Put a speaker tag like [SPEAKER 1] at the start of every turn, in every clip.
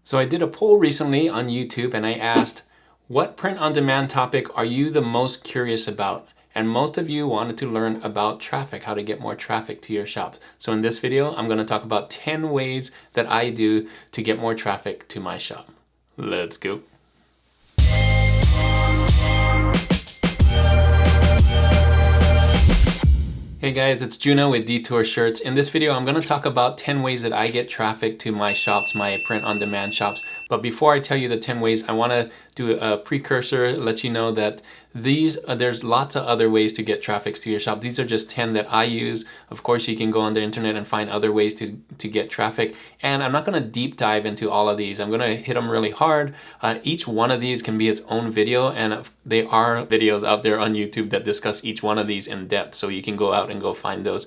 [SPEAKER 1] So I did a poll recently on YouTube and I asked, what print-on-demand topic are you the most curious about? And most of you wanted to learn about traffic, how to get more traffic to your shops. So in this video, I'm going to talk about 10 ways that I do to get more traffic to my shop. Let's go. Hey guys, it's Juno with Detour Shirts. In this video, I'm going to talk about 10 ways that I get traffic to my shops, my print-on-demand shops. But before I tell you the 10 ways, I want to do a precursor, let you know that there's lots of other ways to get traffic to your shop. These are just 10 that I use. Of course, you can go on the internet and find other ways to get traffic. And I'm not going to deep dive into all of these. I'm going to hit them really hard. Each one of these can be its own video, and there are videos out there on YouTube that discuss each one of these in depth. So you can go out and go find those.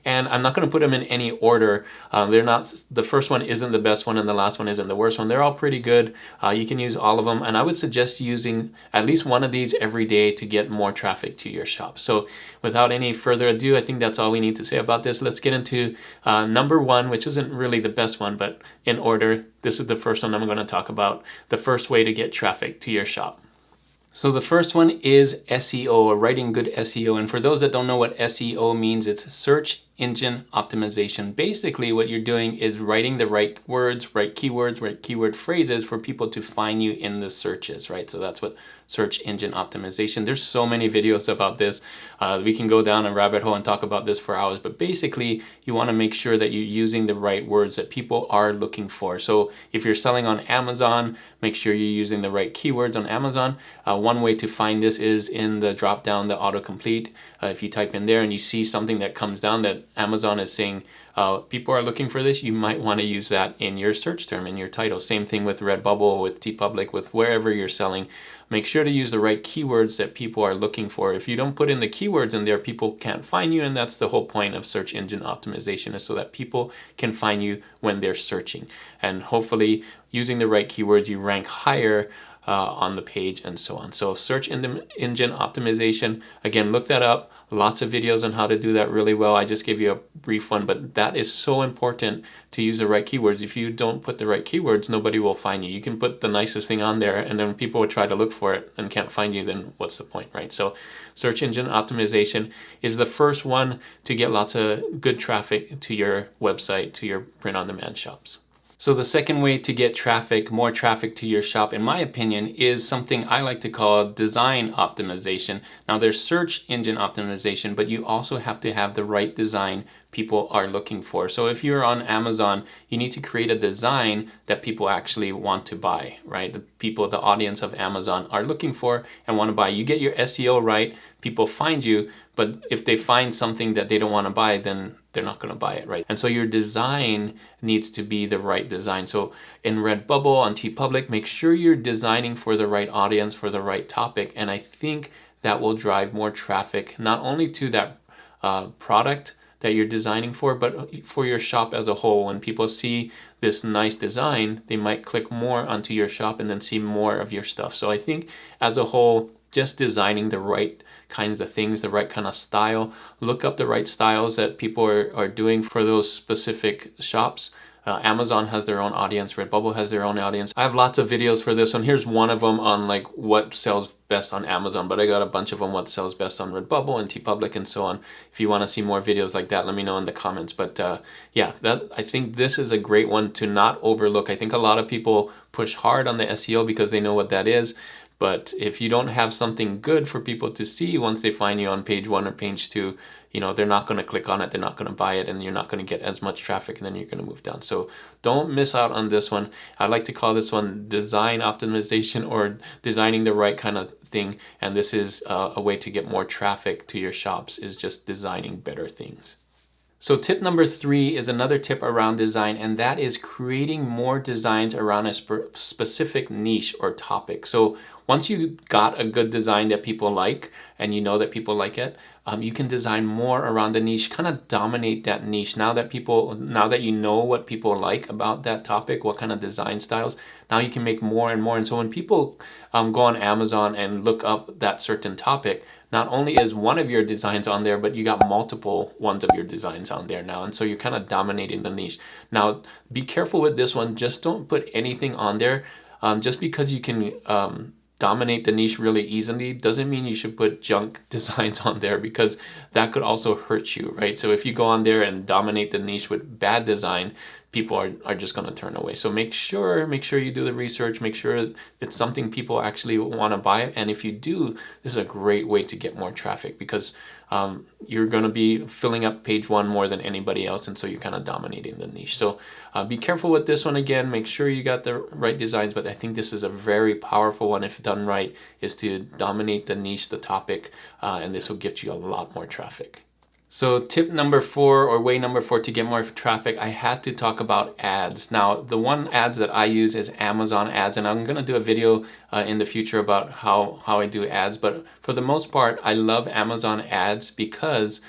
[SPEAKER 1] And I'm not going to put them in any order. They're not. The first one isn't the best one, and the last one isn't the worst one. They're all pretty good. You can use all of them, and I would suggest using at least one of these every day to get more traffic to your shop. So, without any further ado, I think that's all we need to say about this. Let's get into number one, which isn't really the best one, but in order, this is the first one I'm going to talk about. The first way to get traffic to your shop. So the first one is SEO, or writing good SEO. And for those that don't know what SEO means, it's search engine optimization. Basically, what you're doing is writing the right words, right keywords, right keyword phrases for people to find you in the searches, right? So that's what search engine optimization. There's so many videos about this. We can go down a rabbit hole and talk about this for hours, but basically you want to make sure that you're using the right words that people are looking for. So if you're selling on Amazon, make sure you're using the right keywords on Amazon. One way to find this is in the drop down, the autocomplete. If you type in there and you see something that comes down that Amazon is saying people are looking for this, you might want to use that in your search term, in your title. Same thing with Redbubble, with TeePublic, with wherever you're selling. Make sure to use the right keywords that people are looking for. If you don't put in the keywords in there, people can't find you, and that's the whole point of search engine optimization, is so that people can find you when they're searching. And hopefully, using the right keywords, you rank higher on the page and so on. So search engine optimization, again, look that up. Lots of videos on how to do that really well. I just gave you a brief one, but that is so important to use the right keywords. If you don't put the right keywords, nobody will find you. You can put the nicest thing on there, and then when people will try to look for it and can't find you, then what's the point, right? So search engine optimization is the first one to get lots of good traffic to your website, to your print-on-demand shops. So the second way to get traffic, more traffic to your shop, in my opinion, is something I like to call design optimization. Now there's search engine optimization, but you also have to have the right design people are looking for. So if you're on Amazon, you need to create a design that people actually want to buy, right? The people, the audience of Amazon are looking for and want to buy. You get your SEO right, people find you, but if they find something that they don't want to buy, then they're not going to buy it, right? And so your design needs to be the right design. So in Redbubble, on TeePublic, make sure you're designing for the right audience, for the right topic. And I think that will drive more traffic, not only to that product that you're designing for, but for your shop as a whole. When people see this nice design, they might click more onto your shop and then see more of your stuff. So I think as a whole, just designing the right kinds of things, the right kind of style. Look up the right styles that people are doing for those specific shops. Amazon has their own audience. Redbubble has their own audience. I have lots of videos for this one. Here's one of them on like what sells best on Amazon, but I got a bunch of them what sells best on Redbubble and TeePublic and so on. If you want to see more videos like that, let me know in the comments. But yeah, I think this is a great one to not overlook. I think a lot of people push hard on the SEO because they know what that is. But if you don't have something good for people to see once they find you on page 1 or page 2, they're not going to click on it, they're not going to buy it, and you're not going to get as much traffic, and then you're going to move down. So don't miss out on this one. I like to call this one design optimization, or designing the right kind of thing. And this is a way to get more traffic to your shops, is just designing better things. So tip number 3 is another tip around design, and that is creating more designs around a specific niche or topic. So once you got a good design that people like, and you know that people like it, you can design more around the niche, kind of dominate that niche. Now that you know what people like about that topic, what kind of design styles, now you can make more and more. And so when people go on Amazon and look up that certain topic, not only is one of your designs on there, but you got multiple ones of your designs on there now. And so you're kind of dominating the niche. Now, be careful with this one. Just don't put anything on there. Just because you can dominate the niche really easily doesn't mean you should put junk designs on there, because that could also hurt you, right? So if you go on there and dominate the niche with bad design, people are just going to turn away. So make sure you do the research, make sure it's something people actually want to buy. And if you do, this is a great way to get more traffic, because you're going to be filling up page one more than anybody else, and so you're kind of dominating the niche. So be careful with this one. Again, make sure you got the right designs, but I think this is a very powerful one if done right, is to dominate the niche, the topic, and this will get you a lot more traffic. So tip number 4, or way number 4 to get more traffic, I had to talk about ads. Now, the one ads that I use is Amazon ads, and I'm going to do a video in the future about how I do ads. But for the most part, I love Amazon ads because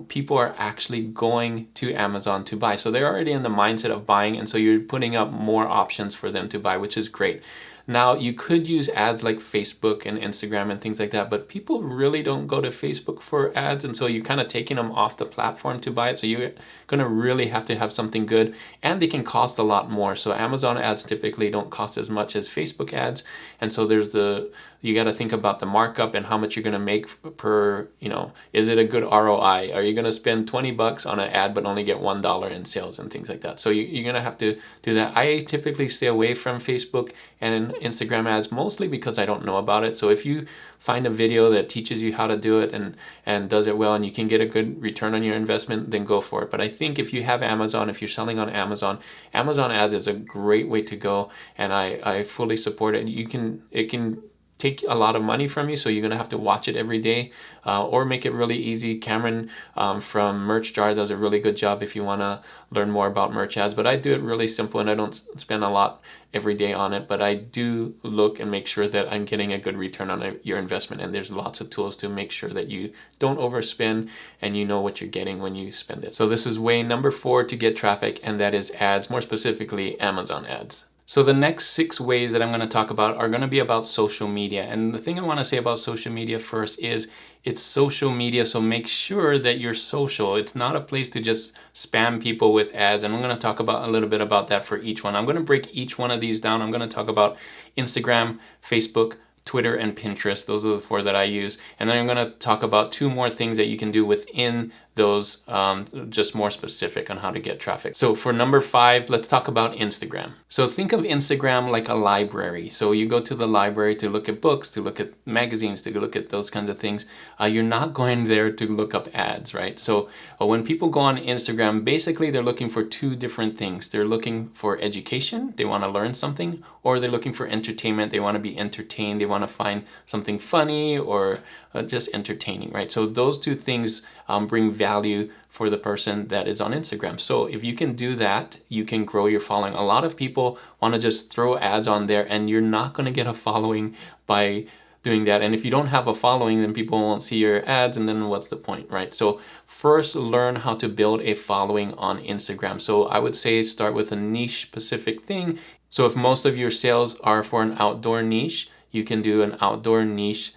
[SPEAKER 1] people are actually going to Amazon to buy. So they're already in the mindset of buying, and so you're putting up more options for them to buy, which is great. Now, you could use ads like Facebook and Instagram and things like that, but people really don't go to Facebook for ads, and so you're kind of taking them off the platform to buy it. So you're going to really have to have something good, and they can cost a lot more. So Amazon ads typically don't cost as much as Facebook ads, and so you got to think about the markup and how much you're going to make per, is it a good ROI? Are you going to spend 20 bucks on an ad but only get $1 in sales and things like that? So you're going to have to do that. I typically stay away from Facebook and Instagram ads, mostly because I don't know about it. So if you find a video that teaches you how to do it and does it well, and you can get a good return on your investment, then go for it. But I think if you have Amazon, if you're selling on Amazon, Amazon ads is a great way to go, and I fully support it. It can take a lot of money from you, so you're going to have to watch it every day, or make it really easy. Cameron from Merch Jar does a really good job if you want to learn more about merch ads, but I do it really simple, and I don't spend a lot every day on it, but I do look and make sure that I'm getting a good return on your investment, and there's lots of tools to make sure that you don't overspend and you know what you're getting when you spend it. So this is way number 4 to get traffic, and that is ads, more specifically Amazon ads. So the next 6 ways that I'm going to talk about are going to be about social media. And the thing I want to say about social media first is it's social media, so make sure that you're social. It's not a place to just spam people with ads. And I'm going to talk about a little bit about that for each one. I'm going to break each one of these down. I'm going to talk about Instagram, Facebook, Twitter, and Pinterest. Those are the 4 that I use. And then I'm going to talk about 2 more things that you can do within those, just more specific on how to get traffic. So for number 5, let's talk about Instagram. So think of Instagram like a library. So you go to the library to look at books, to look at magazines, to look at those kinds of things. You're not going there to look up ads, right? So when people go on Instagram, basically they're looking for 2 different things. They're looking for education, they want to learn something, or they're looking for entertainment, they want to be entertained, they want to find something funny or just entertaining, right? So those 2 things bring value for the person that is on Instagram. So if you can do that, you can grow your following. A lot of people want to just throw ads on there, and you're not going to get a following by doing that. And if you don't have a following, then people won't see your ads, and then what's the point, right? So first, learn how to build a following on Instagram. So I would say start with a niche specific thing. So if most of your sales are for an outdoor niche, you can do an outdoor niche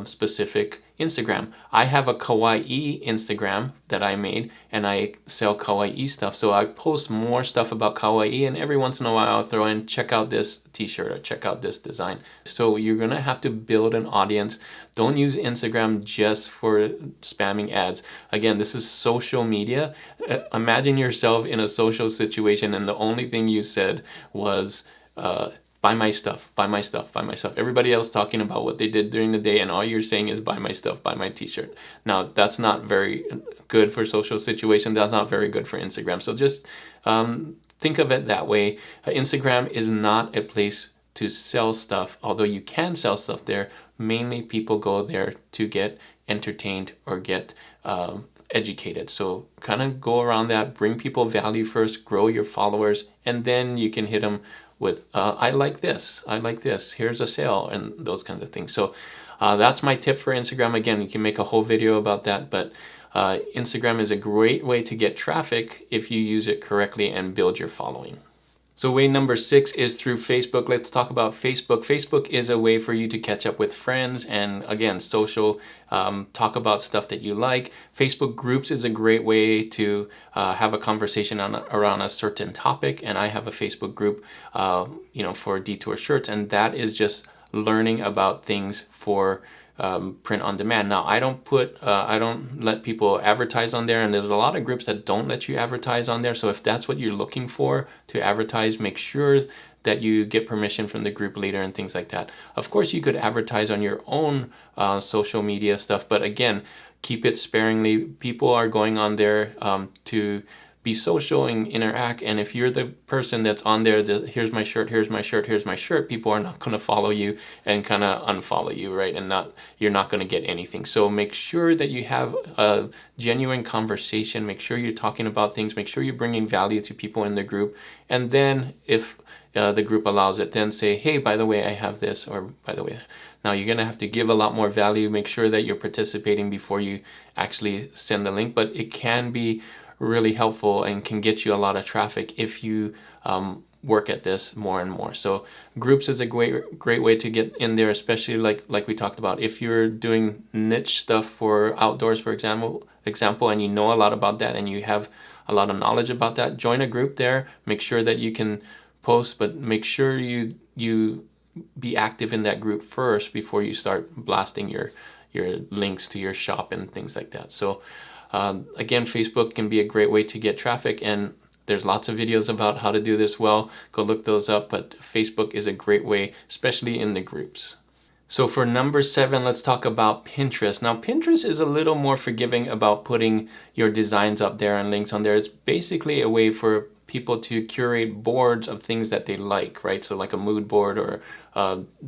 [SPEAKER 1] specific Instagram. I have a kawaii Instagram that I made, and I sell kawaii stuff. So I post more stuff about kawaii, and every once in a while I'll throw in, check out this t-shirt or check out this design. So you're going to have to build an audience. Don't use Instagram just for spamming ads. Again, this is social media. Imagine yourself in a social situation, and the only thing you said was, buy my stuff, buy my stuff, buy my stuff. Everybody else talking about what they did during the day, and all you're saying is buy my stuff, buy my t-shirt. Now, that's not very good for social situation. That's not very good for Instagram. So just think of it that way. Instagram is not a place to sell stuff, although you can sell stuff there. Mainly people go there to get entertained or get educated. So kind of go around that, bring people value first, grow your followers, and then you can hit them with I like this, here's a sale, and those kinds of things. So that's my tip for Instagram. Again, you can make a whole video about that, but Instagram is a great way to get traffic if you use it correctly and build your following. So way number 6 is through Facebook. Let's talk about Facebook. Facebook is a way for you to catch up with friends and, again, social, talk about stuff that you like. Facebook groups is a great way to have a conversation around a certain topic. And I have a Facebook group, for Detour Shirts, and that is just learning about things for print on demand. Now, I don't let people advertise on there, and there's a lot of groups that don't let you advertise on there. So if that's what you're looking for to advertise, make sure that you get permission from the group leader and things like that. Of course, you could advertise on your own social media stuff, but again, keep it sparingly. People are going on there to be social and interact, and if you're the person that's on there, here's my shirt, here's my shirt, here's my shirt, people are not going to follow you and kind of unfollow you, right? And you're not going to get anything. So make sure that you have a genuine conversation. Make sure you're talking about things. Make sure you're bringing value to people in the group. And then if the group allows it, then say, hey, by the way, I have this, or by the way. Now you're going to have to give a lot more value. Make sure that you're participating before you actually send the link, but it can be really helpful and can get you a lot of traffic if you work at this more and more. So groups is a great way to get in there, especially like we talked about. If you're doing niche stuff for outdoors, for example, and you know a lot about that and you have a lot of knowledge about that, join a group there. Make sure that you can post, but make sure you be active in that group first before you start blasting your links to your shop and things like that. So again, Facebook can be a great way to get traffic, and there's lots of videos about how to do this well. Go look those up, but Facebook is a great way, especially in the groups. So for number 7, let's talk about Pinterest. Now, Pinterest is a little more forgiving about putting your designs up there and links on there. It's basically a way for people to curate boards of things that they like, right? So like a mood board or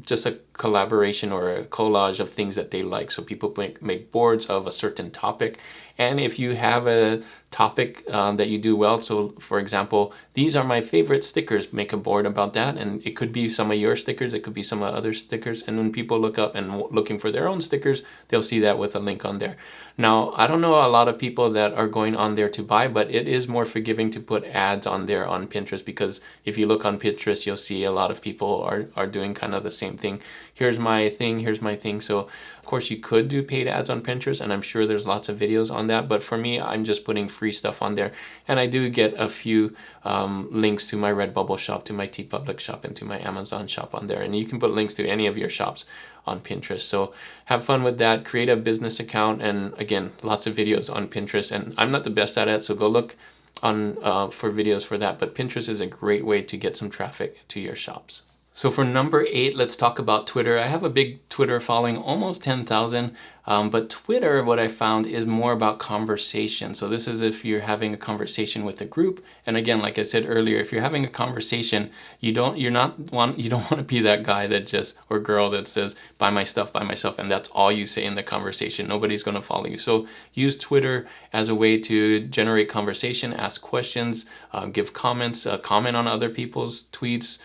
[SPEAKER 1] just a collaboration or a collage of things that they like. So people make boards of a certain topic. And if you have a topic that you do well, so for example, these are my favorite stickers, make a board about that. And it could be some of your stickers, it could be some of other stickers. And when people look up and looking for their own stickers, they'll see that with a link on there. Now, I don't know a lot of people that are going on there to buy, but it is more forgiving to put ads on there on Pinterest, because if you look on Pinterest, you'll see a lot of people are doing kind of the same thing. Here's my thing, here's my thing. So of course you could do paid ads on Pinterest, and I'm sure there's lots of videos on that, but for me, I'm just putting free stuff on there. And I do get a few links to my Redbubble shop, to my TeePublic shop, and to my Amazon shop on there. And you can put links to any of your shops on Pinterest. So have fun with that. Create a business account, and again, lots of videos on Pinterest. And I'm not the best at it, so go look on for videos for that. But Pinterest is a great way to get some traffic to your shops. So for number 8, let's talk about Twitter. I have a big Twitter following, almost 10,000. But Twitter, what I found, is more about conversation. So this is if you're having a conversation with a group. And again, like I said earlier, if you're having a conversation, you don't want to be that guy that just, or girl that says, buy my stuff by myself, and that's all you say in the conversation. Nobody's going to follow you. So use Twitter as a way to generate conversation, ask questions, give comments, comment on other people's tweets,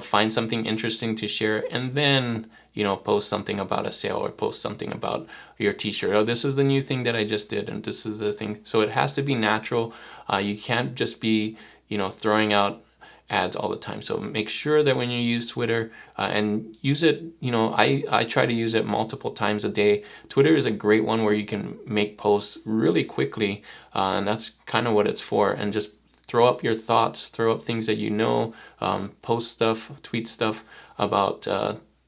[SPEAKER 1] find something interesting to share, and then post something about a sale or post something about your t-shirt. Oh, this is the new thing that I just did, and this is the thing. So it has to be natural. You can't just be, throwing out ads all the time. So make sure that when you use Twitter and use it, I try to use it multiple times a day. Twitter is a great one where you can make posts really quickly, and that's kind of what it's for. And just throw up your thoughts, throw up things that post stuff, tweet stuff about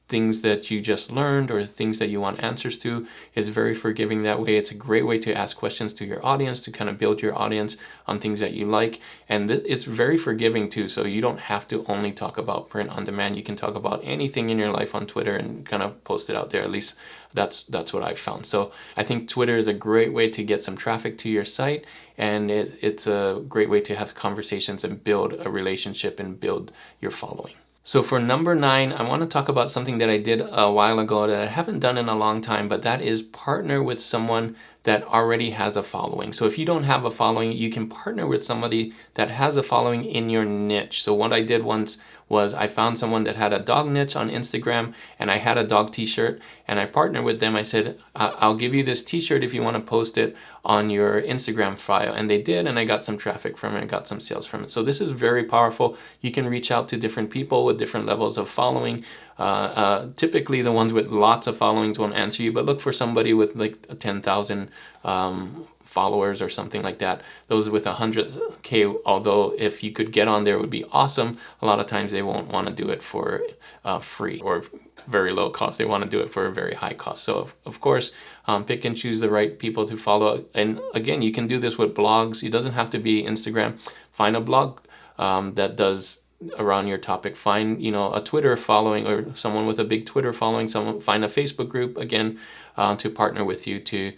[SPEAKER 1] things that you just learned or things that you want answers to. It's very forgiving that way. It's a great way to ask questions to your audience, to kind of build your audience on things that you like. And it's very forgiving too, so you don't have to only talk about print on demand. You can talk about anything in your life on Twitter and kind of post it out there. At least that's what I've found. So I think Twitter is a great way to get some traffic to your site, and it's a great way to have conversations and build a relationship and build your following. So for number 9, I want to talk about something that I did a while ago that I haven't done in a long time, but that is partner with someone that already has a following. So if you don't have a following, you can partner with somebody that has a following in your niche. So what I did once was I found someone that had a dog niche on Instagram, and I had a dog t-shirt, and I partnered with them. I said, I'll give you this t-shirt if you want to post it on your Instagram file. And they did, and I got some traffic from it and got some sales from it. So this is very powerful. You can reach out to different people with different levels of following. Typically the ones with lots of followings won't answer you, but look for somebody with like 10,000 followers or something like that. Those with 100K, although if you could get on there, it would be awesome. A lot of times they won't want to do it for free or very low cost. They want to do it for a very high cost. So of course, pick and choose the right people to follow. And again, you can do this with blogs. It doesn't have to be Instagram. Find a blog that does around your topic. Find, you know, a Twitter following or someone with a big Twitter following. Find a Facebook group, again, to partner with you to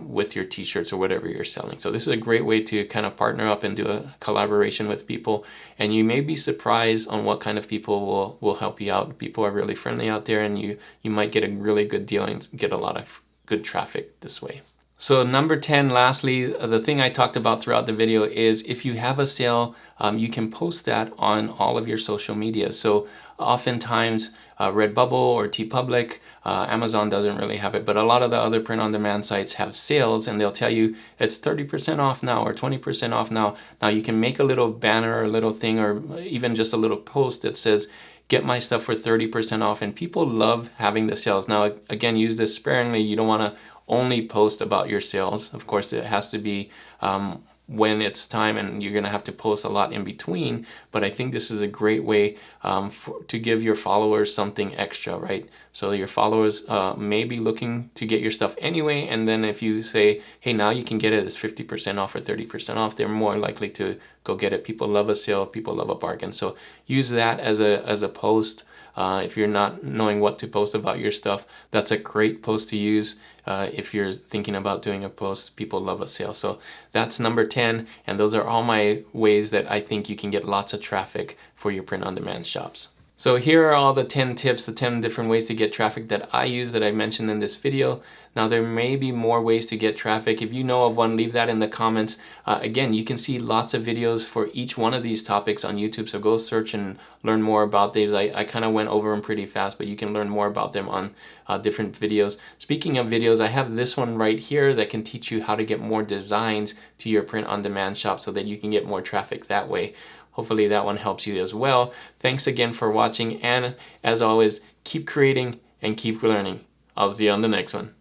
[SPEAKER 1] with your t-shirts or whatever you're selling. So this is a great way to kind of partner up and do a collaboration with people. And you may be surprised on what kind of people will help you out. People are really friendly out there, and you might get a really good deal and get a lot of good traffic this way. So number 10, lastly, the thing I talked about throughout the video is if you have a sale, you can post that on all of your social media. So oftentimes Redbubble or TeePublic, Amazon doesn't really have it, but a lot of the other print-on-demand sites have sales, and they'll tell you it's 30% off now or 20% off now. Now you can make a little banner or a little thing or even just a little post that says, get my stuff for 30% off, and people love having the sales. Now again, use this sparingly. You don't want to only post about your sales. Of course, it has to be when it's time, and you're going to have to post a lot in between. But I think this is a great way to give your followers something extra, right? So your followers may be looking to get your stuff anyway, and then if you say, hey, now you can get it as 50% off or 30% off, they're more likely to go get it. People love a sale. People love a bargain. So use that as a post. If you're not knowing what to post about your stuff, that's a great post to use. If you're thinking about doing a post, people love a sale. So that's number 10, and those are all my ways that I think you can get lots of traffic for your print-on-demand shops. So here are all the 10 tips, the 10 different ways to get traffic that I use that I mentioned in this video. Now there may be more ways to get traffic. If you know of one, leave that in the comments. Again, you can see lots of videos for each one of these topics on YouTube, so go search and learn more about these. I kind of went over them pretty fast, but you can learn more about them on different videos. Speaking of videos, I have this one right here that can teach you how to get more designs to your print-on-demand shop so that you can get more traffic that way. Hopefully that one helps you as well. Thanks again for watching, and as always, keep creating and keep learning. I'll see you on the next one.